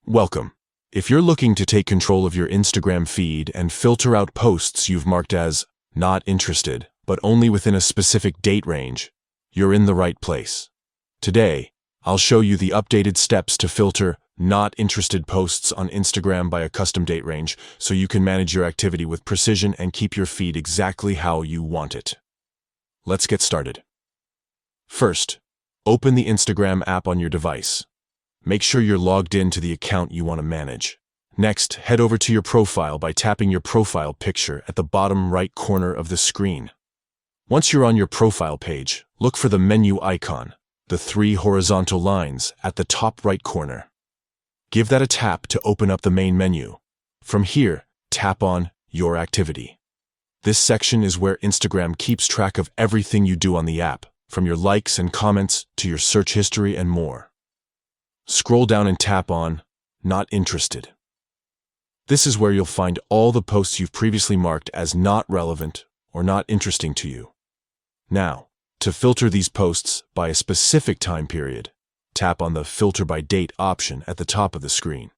Welcome. If you're looking to take control of your Instagram feed and filter out posts you've marked as not interested, but only within a specific date range, you're in the right place. Today, I'll show you the updated steps to filter not interested posts on Instagram by a custom date range so you can manage your activity with precision and keep your feed exactly how you want it. Let's get started. First, open the Instagram app on your device. Make sure you're logged in to the account you want to manage. Next, head over to your profile by tapping your profile picture at the bottom right corner of the screen. Once you're on your profile page, look for the menu icon, the three horizontal lines at the top right corner. Give that a tap to open up the main menu. From here, tap on Your Activity. This section is where Instagram keeps track of everything you do on the app, from your likes and comments to your search history and more. Scroll down and tap on Not Interested. This is where you'll find all the posts you've previously marked as not relevant or not interesting to you. Now, to filter these posts by a specific time period, tap on the Filter by Date option at the top of the screen.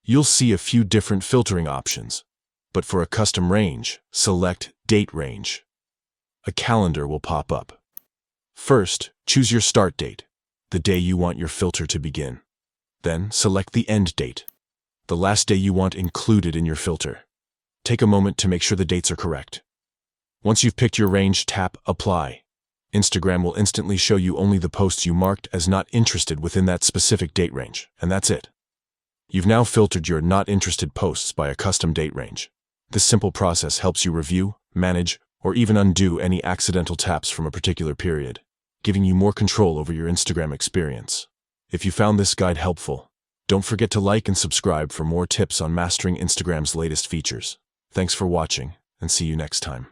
You'll see a few different filtering options, but for a custom range, select Date Range. A calendar will pop up. First, choose your start date, the day you want your filter to begin. Then, select the end date, the last day you want included in your filter. Take a moment to make sure the dates are correct. Once you've picked your range, tap Apply. Instagram will instantly show you only the posts you marked as not interested within that specific date range, and that's it. You've now filtered your not interested posts by a custom date range. This simple process helps you review, manage, or even undo any accidental taps from a particular period, giving you more control over your Instagram experience. If you found this guide helpful, don't forget to like and subscribe for more tips on mastering Instagram's latest features. Thanks for watching, and see you next time.